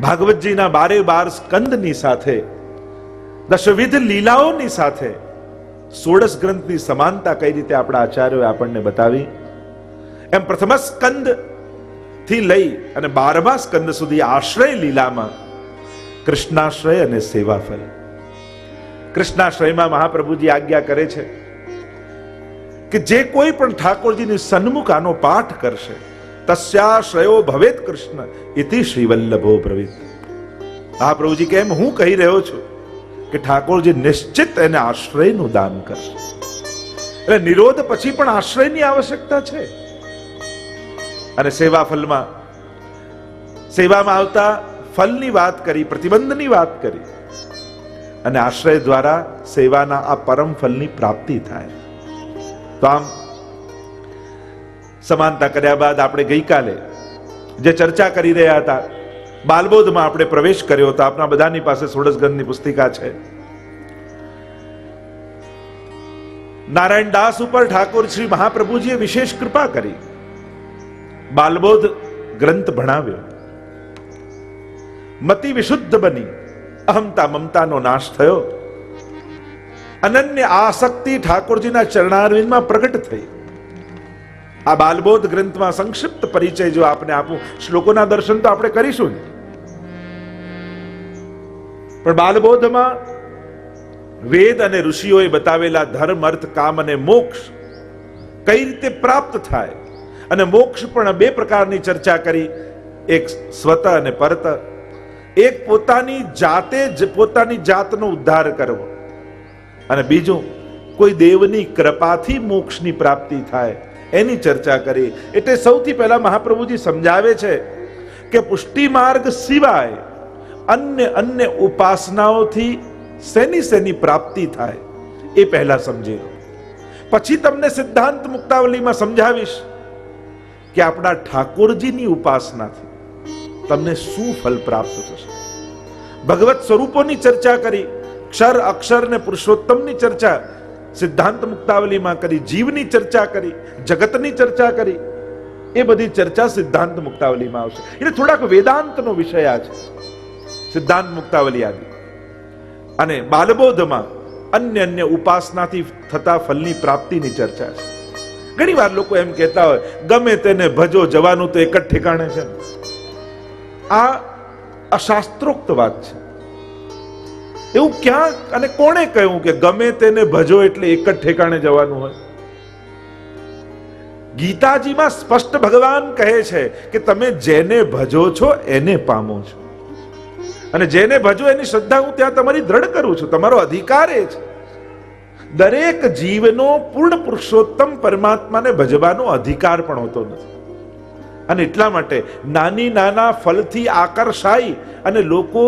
ભાગવતજીના 12 સ્કંદની સાથે, દશવિધ લીલાઓની સાથે 16 ગ્રંથની સમાનતા કઈ રીતે આપણા આચાર્યોએ આપણને બતાવી, એમ પ્રથમ સ્કંદ થી લઈ અને 12મા સ્કંદ સુધી આશ્રય લીલામાં કૃષ્ણાશ્રય અને સેવાફલ. કૃષ્ણાશ્રયમાં મહાપ્રભુજી આજ્ઞા કરે છે કે જે કોઈ પણ ઠાકોરજીની સન્મુખ આનો પાઠ કરશે, તસ્યાશ્રયો ભવેત કૃષ્ણ ઇતિ શ્રીવલ્લભો બ્રવીત. મહાપ્રભુજી કેમ હું કહી રહ્યો છું કે ઠાકોરજી નિશ્ચિત એને આશ્રયનું દાન કરશે. એટલે નિરોધ પછી પણ આશ્રયની આવશ્યકતા છે. અને સેવામાં આવતા ફલની વાત કરી, પ્રતિબંધની વાત કરી, અને આશ્રય દ્વારા સેવાના આ પરમ ફલની પ્રાપ્તિ થાય. તો આમ સમાનતા કર્યા બાદ આપણે ગઈકાલે જે ચર્ચા કરી રહ્યા હતા, બાલબોધમાં આપણે પ્રવેશ કર્યો હતો. આપણા બધાની પાસે 16 ગ્રંથની પુસ્તિકા છે. નારાયણ દાસ ઉપર ઠાકોર શ્રી મહાપ્રભુજીએ વિશેષ કૃપા કરી, બાલબોધ ગ્રંથ ભણાવ્યો. મતિ વિશુદ્ધ બની, અહમતા મમતાનો નાશ થયો, અનન્ય આસક્તિ ઠાકોરજીના ચરણારવિંદમાં પ્રગટ થઈ. આ બાલબોધ ગ્રંથમાં સંક્ષિપ્ત પરિચય જો આપને આપું, શ્લોકોના દર્શન તો આપણે કરીશું જ, પણ બાલબોધમાં વેદ અને ઋષિઓએ બતાવેલા ધર્મ, અર્થ, કામ અને મોક્ષ કઈ રીતે પ્રાપ્ત થાય, અને મોક્ષ પણ 2 પ્રકારની ચર્ચા કરી, એક સ્વત અને પરત. એક પોતાની જાતે જ પોતાની જાતનો ઉદ્ધાર કરવો, અને બીજું કોઈ દેવની કૃપાથી મોક્ષની પ્રાપ્તિ થાય, એની ચર્ચા કરી. એટલે સૌથી પહેલા મહાપ્રભુજી સમજાવે છે કે પુષ્ટિ માર્ગ સિવાય અન્ય ઉપાસનાઓથી શેની પ્રાપ્તિ થાય એ પહેલા સમજી લો. પછી તમને સિદ્ધાંત મુક્તાવલીમાં સમજાવીશ કે આપણા ઠાકોરજીની ઉપાસનાથી તમને શું ફલ પ્રાપ્ત થશે. ભગવત સ્વરૂપોની ચર્ચા કરી, ક્ષર, અક્ષર ને પુરુષોત્તમની ચર્ચા સિદ્ધાંત મુક્તાવલીમાં કરી, જીવની ચર્ચા કરી, જગતની ચર્ચા કરી. એ બધી ચર્ચા સિદ્ધાંત મુક્તાવલીમાં આવશે. એટલે થોડાક વેદાંતનો વિષય આ છે સિદ્ધાંત મુક્તાવલી આદિ. અને બાલબોધમાં અન્ય ઉપાસનાથી થતા ફલની પ્રાપ્તિની ચર્ચા છે. ઘણી વાર લોકો એમ કહેતા હોય, ગમે તેને ભજો, જવાનું તો એક જ ઠેકાણે છે. આ અશાસ્ત્રોક્ત વાત છે. એવું ક્યાં અને કોણે કહ્યું કે ગમે તેને ભજો એટલે એક જ ઠેકાણે જવાનું હોય? ગીતાજીમાં સ્પષ્ટ ભગવાન કહે છે કે તમે જેને ભજો છો એને પામો છો, અને જેને ભજો એની શ્રદ્ધા હું ત્યાં તમારી દ્રઢ કરું છું. તમારો અધિકાર એ છે. દરેક જીવનો પૂર્ણ પુરુષોત્તમ પરમાત્માને ભજવાનો અધિકાર પણ હોતો નથી. અને એટલા માટે નાના ફલથી આકર્ષાઈ અને લોકો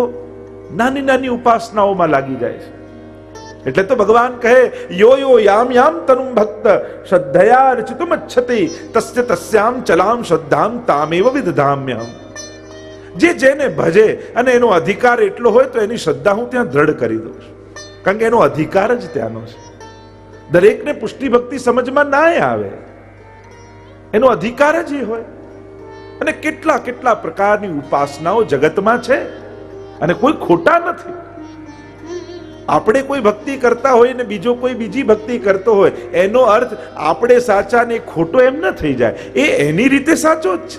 નાની ઉપાસનાઓમાં લાગી જાય છે. એટલે તો ભગવાન કહે, યો યામ તનુમ ભક્ત શ્રદ્ધયા રચિતુમ અચ્છતિ તસ્ય તસ્યામ ચલામ શ્રદ્ધામ તામેવ વિદધામ્યહમ. જેને ભજે અને એનો અધિકાર એટલો હોય તો એની શ્રદ્ધા હું ત્યાં દ્રઢ કરી દઉં છું, કારણ કે એનો અધિકાર જ ત્યાંનો છે. દરેકને પુષ્ટિ ભક્તિ સમજમાં ના આવે, એનો અધિકાર જ એ હોય. અને કેટલા પ્રકારની ઉપાસનાઓ જગતમાં છે, અને કોઈ ખોટા નથી. આપણે કોઈ ભક્તિ કરતા હોય ને બીજો કોઈ બીજી ભક્તિ કરતો હોય, એનો અર્થ આપણે સાચા ને ખોટો એમ ન થઈ જાય. એ એની રીતે સાચો જ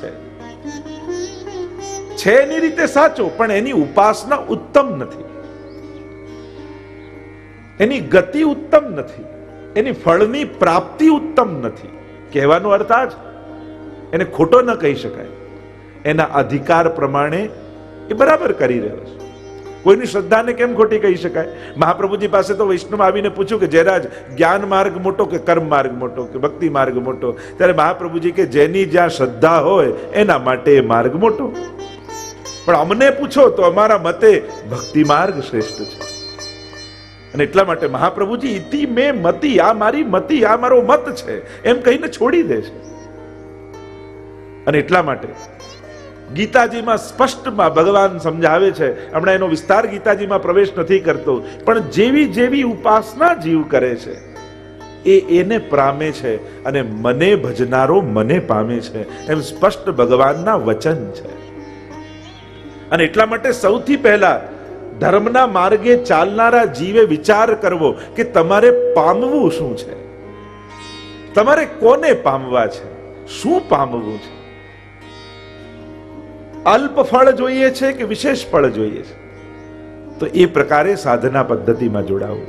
છે એની રીતે સાચો, પણ એની ઉપાસના ઉત્તમ નથી, એની ગતિ ઉત્તમ નથી, એની ફળની પ્રાપ્તિ ઉત્તમ નથી. કહેવાનો અર્થ આ જ, એને ખોટો ન કહી શકાય. એના અધિકાર પ્રમાણે એ બરાબર કરી રહ્યો છે. કોઈની શ્રદ્ધાને કેમ ખોટી કહી શકાય? મહાપ્રભુજી પાસે તો વૈષ્ણવ આવીને પૂછ્યું કે જયરાજ, જ્ઞાન માર્ગ મોટો કે કર્મ માર્ગ મોટો કે ભક્તિ માર્ગ મોટો? ત્યારે મહાપ્રભુજી કે જેની જ્યાં શ્રદ્ધા હોય એના માટે એ માર્ગ મોટો, પણ અમને પૂછો તો અમારા મતે ભક્તિ માર્ગ શ્રેષ્ઠ છે. અને એટલા માટે મહાપ્રભુજી ઇતિ મે મતિ, આ મારી મતિ, આ મારો મત છે એમ કહીને છોડી દે છે. અને એટલા માટે ગીતાજીમાં સ્પષ્ટમાં ભગવાન સમજાવે છે. હમણાં એનો વિસ્તાર ગીતાજીમાં પ્રવેશ નથી કરતો, પણ જેવી ઉપાસના જીવ કરે છે એને પામે છે, અને મને ભજનારો મને પામે છે, એમ સ્પષ્ટ ભગવાનના વચન છે. અને એટલા માટે સૌથી પહેલા ધર્મના માર્ગે ચાલનારા જીવે વિચાર કરવો કે તમારે પામવું શું છે, તમારે કોને પામવા છે, શું પામવું છે. અલ્પ ફળ જોઈએ છે કે વિશેષ ફળ જોઈએ છે, તો એ પ્રકારે સાધના પદ્ધતિમાં જોડાવું.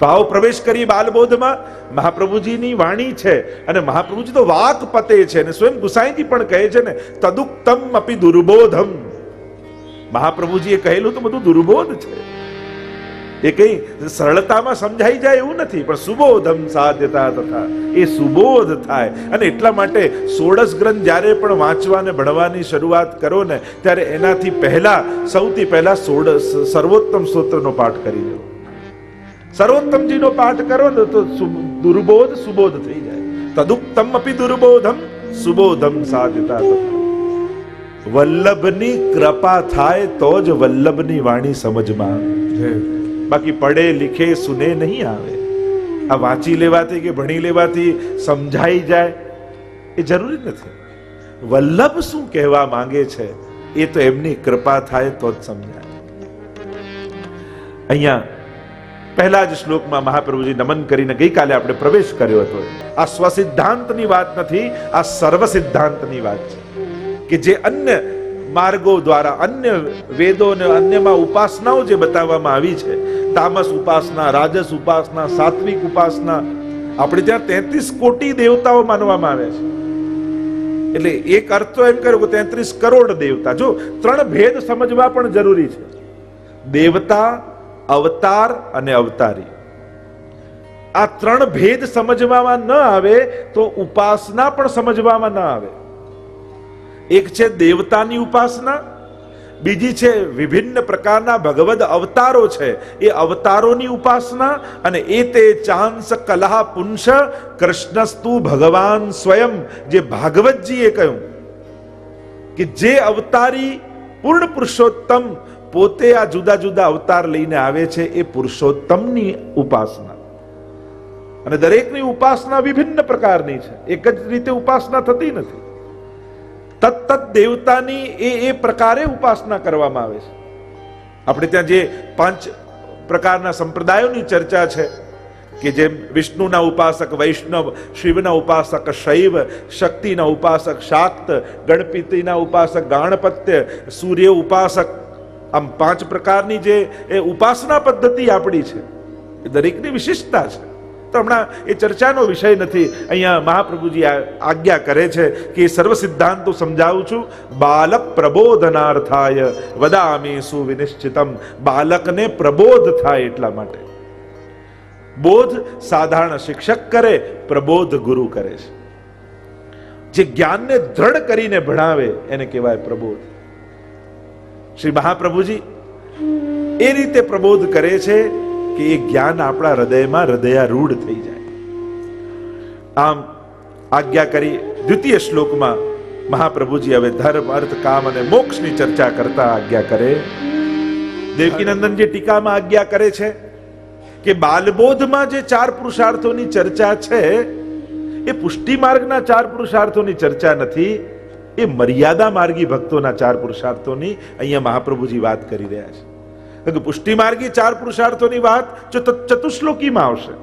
તો આવો પ્રવેશ કરી બાલબોધમાં. મહાપ્રભુજીની વાણી છે અને મહાપ્રભુજી તો વાક પતે છે અને સ્વયં ગુસાઈજી પણ કહે છે ને, તદુક્તમ અપી દુર્બોધમ. મહાપ્રભુજીએ કહેલું તો બધું દુર્બોધ છે, એ કઈ સરળતામાં સમજાઈ જાય એવું નથી, પણ સુબોધમ સાધ્યતા તથા એ સુબોધ થાય. અને એટલા માટે 16 ગ્રંથ જ્યારે પણ વાંચવા અને ભણવાની શરૂઆત કરો ને, ત્યારે એનાથી પહેલા સૌથી પહેલા સર્વોત્તમ સ્તોત્રનો પાઠ કરી દો. સર્વોત્તમજીનો પાઠ કરો ને તો દુર્બોધ સુબોધ થઈ જાય. તદુક્તમ અપી દુર્બોધમ સુબોધમ સાધ્યતા તથા. વલ્લભની કૃપા થાય તો જ વલ્લભની વાણી સમજમાં આવે, બાકી પડે લીખે સુને નહીં આવે. આ વાંચી લેવાથી કે ભણી લેવાથી સમજાઈ જાય એ જરૂરી નથી. વલ્લભ શું કહેવા માંગે છે એ તો એમની કૃપા થાય તો જ સમજાય. અહીંયા પહેલા જ શ્લોકમાં મહાપ્રભુજી નમન કરીને ગઈકાલે આપણે પ્રવેશ કર્યો હતો. આ સ્વસિદ્ધાંતની વાત નથી, આ સર્વ સિદ્ધાંતની વાત છે કે જે અન્ય માર્ગો દ્વારા અન્ય વેદો અને અન્યમાં ઉપાસનાઓ જે બતાવવામાં આવી છે, તામસ ઉપાસના, રાજસ ઉપાસના, સાત્વિક ઉપાસના, આપણે ત્યાં 33 કોટી દેવતાઓ માનવામાં આવ્યા છે. એટલે એક અર્થ તો એમ કર્યો કે 33 કરોડ દેવતા. જો 3 ભેદ સમજવા પણ જરૂરી છે: દેવતા, અવતાર અને અવતારી. આ 3 ભેદ સમજવામાં ન આવે તો ઉપાસના પણ સમજવામાં ન આવે. એક છે દેવતાની ઉપાસના, બીજી છે વિભિન્ન પ્રકારના ભગવદ અવતારો છે એ અવતારોની ઉપાસના, અને એ તે ચાંસ કલહ પુંસ કૃષ્ણસ્તુ ભગવાન સ્વયં, જે ભાગવતજીએ કહ્યું કે જે અવતારી પૂર્ણ પુરુષોત્તમ પોતે આ જુદા જુદા અવતાર લઈને આવે છે એ પુરુષોત્તમની ઉપાસના. અને દરેકની ઉપાસના વિભિન્ન પ્રકારની છે, એક જ રીતે ઉપાસના થતી નથી. તત્ત દેવતાની એ પ્રકારે ઉપાસના કરવામાં આવે છે. આપણે ત્યાં જે 5 પ્રકારના સંપ્રદાયોની ચર્ચા છે કે જેમ વિષ્ણુના ઉપાસક વૈષ્ણવ, શિવના ઉપાસક શૈવ, શક્તિના ઉપાસક શાક્ત, ગણપતિના ઉપાસક ગાણપત્ય, સૂર્ય ઉપાસક, આમ 5 પ્રકારની જે ઉપાસના પદ્ધતિ આપણી છે એ દરેકની વિશિષ્ટતા છે. તો હમણાં એ ચર્ચાનો વિષય નથી. અહીંયા મહાપ્રભુજી આજ્ઞા કરે છે કે સર્વ સિદ્ધાંતો સમજાવું છું. બાલક પ્રબોધનાર્થાય વદામી સુવિનિશ્ચિતમ. બાલકને પ્રબોધ થાય એટલા માટે. બોધ સાધારણ શિક્ષક કરે, પ્રબોધ ગુરુ કરે છે. જે જ્ઞાનને દ્રઢ કરીને ભણાવે એને કહેવાય પ્રબોધ. શ્રી મહાપ્રભુજી એ રીતે પ્રબોધ કરે છે કે એ જ્ઞાન આપણા હૃદયમાં હૃદયારૂઢ થઈ જાય. આમ આજ્ઞા કરી. દ્વિતીય શ્લોકમાં મહાપ્રભુજી હવે ધર્મ, અર્થ, કામ અને મોક્ષની ચર્ચા કરતા આજ્ઞા કરે. દેવકીનંદનજી ટીકામાં આજ્ઞા કરે છે કે બાલબોધમાં જે 4 પુરુષાર્થોની ચર્ચા છે એ પુષ્ટિ માર્ગના 4 પુરુષાર્થોની ચર્ચા નથી, એ મર્યાદા માર્ગી ભક્તોના 4 પુરુષાર્થોની અહીંયા મહાપ્રભુજી વાત કરી રહ્યા છે. પુષ્ટિ માર્ગી 4 પુરુષાર્થોની વાત ચતુશ્લોકીમાં આવશે.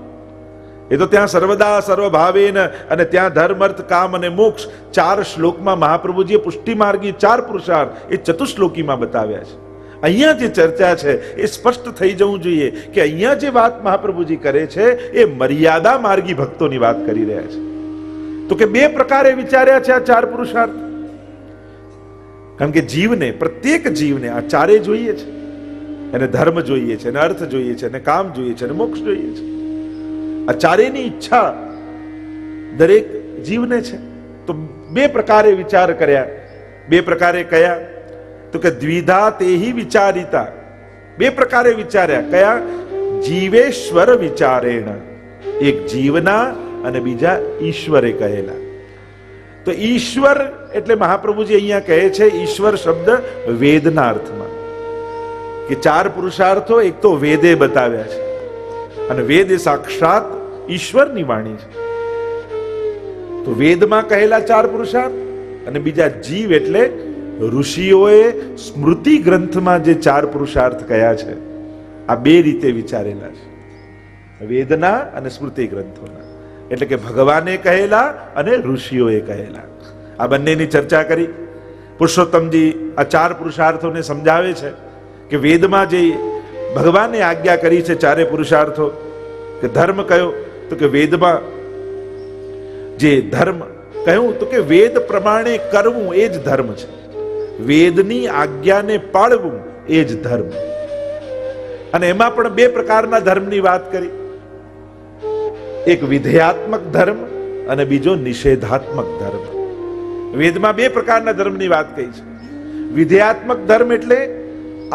એ તો ત્યાં સર્વદા સર્વભાવેન અને ત્યાં ધર્મ, અર્થ, કામ અને મોક્ષ 4 શ્લોકમાં મહાપ્રભુજીએ પુષ્ટિ માર્ગી 4 પુરુષાર્થ એ ચતુશ્લોકીમાં બતાવ્યા છે. અહીંયા જે ચર્ચા છે એ સ્પષ્ટ થઈ જવું જોઈએ કે અહીંયા જે વાત મહાપ્રભુજી કરે છે એ મર્યાદા માર્ગી ભક્તોની વાત કરી રહ્યા છે. તો કે 2 પ્રકારે વિચાર્યા છે આ 4 પુરુષાર્થ. કારણ કે જીવને, પ્રત્યેક જીવને આ 4 જોઈએ છે. એને ધર્મ જોઈએ છે, એને અર્થ જોઈએ છે, એને કામ જોઈએ છે, એને મોક્ષ જોઈએ છે. આ 4ની ઈચ્છા દરેક જીવને છે. તો 2 પ્રકારે વિચાર કર્યા. 2 પ્રકારે કયા? તો કે દ્વિધા તેહી વિચારિતા. 2 પ્રકારે વિચાર્યા. કયા? જીવેશ્વર વિચારેણ. એક જીવના અને બીજા ઈશ્વરે કહેલા. તો ઈશ્વર એટલે મહાપ્રભુજી અહીંયા કહે છે ઈશ્વર શબ્દ વેદના અર્થમાં, કે 4 પુરુષાર્થો એક તો વેદે બતાવ્યા છે અને વેદ એ સાક્ષાત ઈશ્વરની વાણી છે. તો વેદમાં કહેલા 4 પુરુષાર્થ અને બીજા જીવ એટલે ઋષિઓએ સ્મૃતિ ગ્રંથમાં જે 4 પુરુષાર્થ કયા છે, આ 2 રીતે વિચારેલા છે, વેદના અને સ્મૃતિ ગ્રંથોના. એટલે કે ભગવાને કહેલા અને ઋષિઓએ કહેલા, આ બંનેની ચર્ચા કરી. પુરુષોત્તમજી આ 4 પુરુષાર્થોને સમજાવે છે કે વેદમાં જે ભગવાને આજ્ઞા કરી છે 4 પુરુષાર્થો, કે ધર્મ કયો, તો કે વેદમાં જે ધર્મ કહ્યું તો કે વેદ પ્રમાણે કરવું એ જ ધર્મ છે, વેદની આજ્ઞાને પાળવું એ જ ધર્મ. અને એમાં પણ 2 પ્રકારના ધર્મની વાત કરી, એક વિધેયાત્મક ધર્મ અને બીજો નિષેધાત્મક ધર્મ. વેદમાં 2 પ્રકારના ધર્મની વાત કહી છે. વિધેયાત્મક ધર્મ એટલે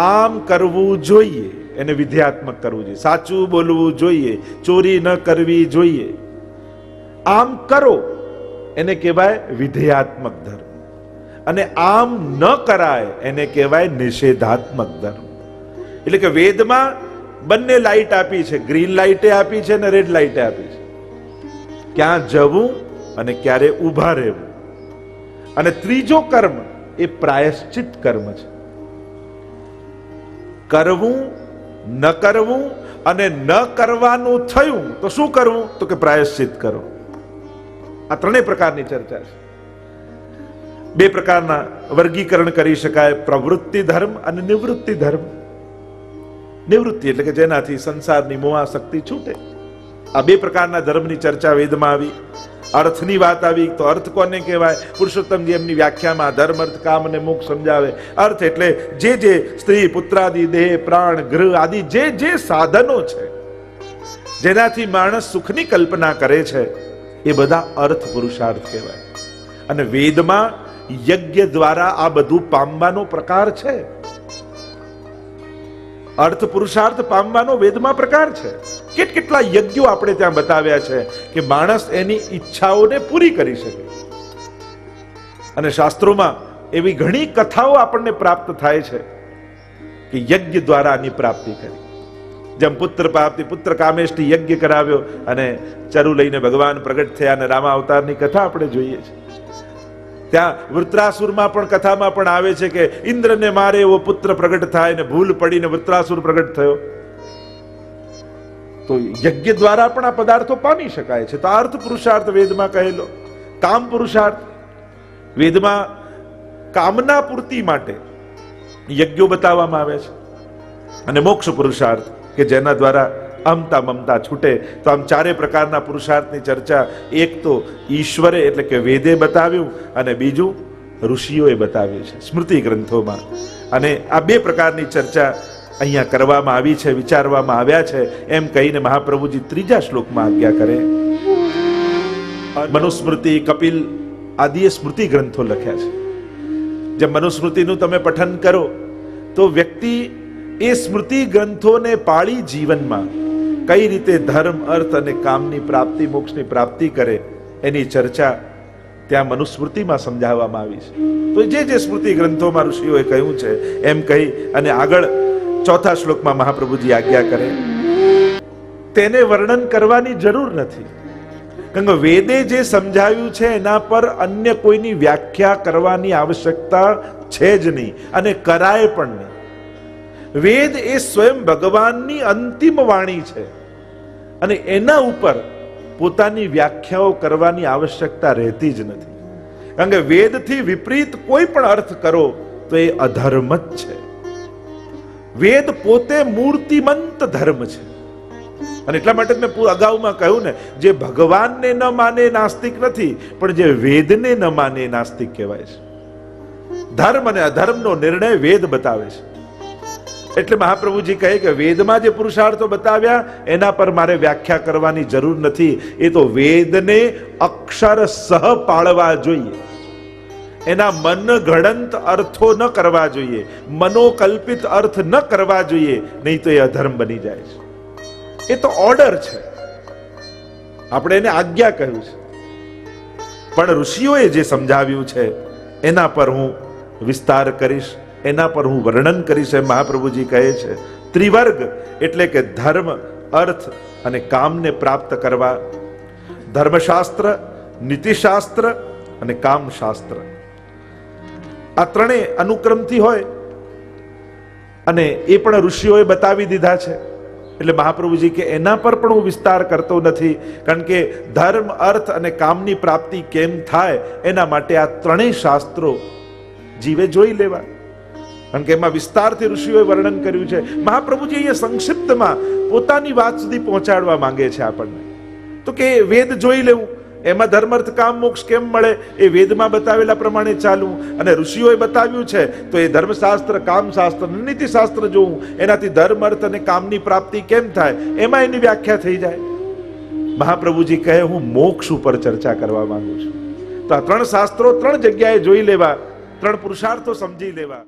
આમ કરવું જોઈએ, એને વિધેયાત્મક કરવું જોઈએ, સાચું બોલવું જોઈએ, ચોરી ન કરવી જોઈએ, આમ કરો એને કહેવાય વિધેયાત્મક ધર્મ. અને આમ ન કરાય એને કહેવાય નિષેધાત્મક ધર્મ. એટલે કે વેદમાં બંને લાઈટ આપી છે, ગ્રીન લાઈટે આપી છે અને રેડ લાઈટે આપી છે, ક્યાં જવું અને ક્યારે ઊભા રહેવું. અને ત્રીજો કર્મ એ પ્રાયશ્ચિત કર્મ છે, કરવું, ન કરવું, અને ન કરવાનું થયું તો શું કરવું, તો કે પ્રાયશ્ચિત કરો. આ 3 પ્રકારની ચર્ચા છે. 2 પ્રકારના વર્ગીકરણ કરી શકાય, પ્રવૃત્તિ ધર્મ અને નિવૃત્તિ ધર્મ. નિવૃત્તિ એટલે કે જેનાથી સંસારની મોહાશક્તિ છૂટે. આ 2 પ્રકારના ધર્મની ચર્ચા વેદમાં આવી. અર્થની વાત આવી તો અર્થ કોને કહેવાય, પુરુષોત્તમજી એમની વ્યાખ્યામાં ધર્મ, અર્થ, કામ અને મોક્ષ સમજાવે. અર્થ એટલે જે સ્ત્રી, પુત્રાદિ, દેહ, પ્રાણ, ગૃહ આદિ જે સાધનો છે જેનાથી માણસ સુખની કલ્પના કરે છે એ બધા અર્થ પુરુષાર્થ કહેવાય. અને વેદમાં યજ્ઞ દ્વારા આ બધું પામવાનો પ્રકાર છે. અર્થ પુરુષાર્થ પામવાનો વેદમાં પ્રકાર છે. કેટલા યજ્ઞો આપણે ત્યાં બતાવ્યા છે કે માણસ એની ઈચ્છાઓને પૂરી કરી શકે. અને શાસ્ત્રોમાં એવી ઘણી કથાઓ આપણને પ્રાપ્ત થાય છે કે યજ્ઞ દ્વારા આની પ્રાપ્તિ કરી. જેમ પુત્ર પ્રાપ્તિ, પુત્ર કામેષ્ટિ યજ્ઞ કરાવ્યો અને ચરુ લઈને ભગવાન પ્રગટ થયા અને રામા અવતારની કથા આપણે જોઈએ છીએ. ત્યાં વૃત્રાસુરમાં પણ કથામાં પણ આવે છે કે ઇન્દ્રને મારે એવો પુત્ર પ્રગટ થાય ને ભૂલ પડીને વૃત્રાસુર પ્રગટ થયો. તો યજ્ઞ દ્વારા પણ આ પદાર્થો પામી શકાય છે. તો અર્થ પુરુષાર્થ વેદમાં કહેલો. કામ પુરુષાર્થ વેદમાં કામના પૂર્તિ માટે યજ્ઞો બતાવવામાં આવે છે. અને મોક્ષ પુરુષાર્થ કે જેના દ્વારા અમતા મમતા છૂટે. તો આમ 4 પ્રકારના પુરુષાર્થની ચર્ચા, એક તો ઈશ્વરે એટલે કે વેદે બતાવ્યું અને બીજું ઋષિઓએ બતાવ્યું છે સ્મૃતિ ગ્રંથોમાં. અને આ 2 પ્રકારની ચર્ચા અહીંયા કરવામાં આવી છે, વિચારવામાં આવ્યા છે. એમ કહીને મહાપ્રભુજી 3જા શ્લોકમાં આજ્ઞા કરે. મનુસ્મૃતિ, કપિલ આદિએ સ્મૃતિ ગ્રંથો લખ્યા છે. જેમ મનુસ્મૃતિનું તમે પઠન કરો તો વ્યક્તિ એ સ્મૃતિ ગ્રંથોને પાળી જીવનમાં કઈ રીતે ધર્મ, અર્થ અને કામની પ્રાપ્તિ, મોક્ષની પ્રાપ્તિ કરે એની ચર્ચા ત્યાં મનુસ્મૃતિમાં સમજાવવામાં આવી છે. તો જે સ્મૃતિ ગ્રંથોમાં ઋષિઓએ કહ્યું છે એમ કહી અને આગળ 4થા શ્લોકમાં મહાપ્રભુજી આજ્ઞા કરે. તેને વર્ણન કરવાની જરૂર નથી, કારણ કે વેદે જે સમજાવ્યું છે એના પર અન્ય કોઈની વ્યાખ્યા કરવાની આવશ્યકતા છે જ નહીં અને કરાય પણ નહીં. વેદ એ સ્વયં ભગવાનની અંતિમ વાણી છે અને એના ઉપર પોતાની વ્યાખ્યાઓ કરવાની આવશ્યકતા રહેતી જ નથી. કારણ કે વેદથી વિપરીત કોઈ પણ અર્થ કરો તો એ અધર્મ જ છે. વેદ પોતે મૂર્તિમંત ધર્મ છે. અને એટલા માટે મેં અગાઉમાં કહ્યું ને, જે ભગવાનને ન માને નાસ્તિક નથી, પણ જે વેદને ન માને નાસ્તિક કહેવાય છે. ધર્મ અને અધર્મનો નિર્ણય વેદ બતાવે છે. એટલે મહાપ્રભુજી કહે કે વેદમાં જે પુરુષાર્થો બતાવ્યા એના પર મારે વ્યાખ્યા કરવાની જરૂર નથી. એ તો વેદને અક્ષરસહ પાળવા જોઈએ, એના મન ઘડંત અર્થો ન કરવા જોઈએ, મનોકલ્પિત અર્થ ન કરવા જોઈએ, નહીં તો એ અધર્મ બની જાય છે. એ તો ઓર્ડર છે, આપણે એને આજ્ઞા કહ્યું છે. પણ ઋષિઓએ જે સમજાવ્યું છે એના પર હું વિસ્તાર કરીશ, એના પર હું વર્ણન કરીશ. એમ મહાપ્રભુજી કહે છે ત્રિવર્ગ એટલે કે ધર્મ, અર્થ અને કામને પ્રાપ્ત કરવા. ધર્મશાસ્ત્ર, નીતિશાસ્ત્ર અને કામશાસ્ત્ર. આ ત્રણેય અનુક્રમથી હોય અને એ પણ ઋષિઓએ બતાવી દીધા છે. એટલે મહાપ્રભુજી કે એના પર પણ હું વિસ્તાર કરતો નથી, કારણ કે ધર્મ, અર્થ અને કામની પ્રાપ્તિ કેમ થાય એના માટે આ ત્રણેય શાસ્ત્રો જીવે જોઈ લેવા, કારણ કે એમાં વિસ્તારથી ઋષિઓએ વર્ણન કર્યું છે. મહાપ્રભુજી અહીંયા સંક્ષિપ્તમાં પોતાની વાત સુધી પહોંચાડવા માંગે છે આપણને. તો કે વેદ જોઈ લેવું, એમાં ધર્મ, અર્થ, કામ, મોક્ષ કેમ મળે એ વેદમાં બતાવેલા પ્રમાણે ચાલવું, અને ઋષિઓએ બતાવ્યું છે તો એ ધર્મશાસ્ત્ર, કામશાસ્ત્ર, નીતિશાસ્ત્ર જોવું, એનાથી ધર્મ, અર્થ અને કામની પ્રાપ્તિ કેમ થાય એમાં એની વ્યાખ્યા થઈ જાય. મહાપ્રભુજી કહે હું મોક્ષ ઉપર ચર્ચા કરવા માંગુ છું. તો આ ત્રણ શાસ્ત્રો ત્રણ જગ્યાએ જોઈ લેવા, ત્રણ પુરુષાર્થો સમજી લેવા.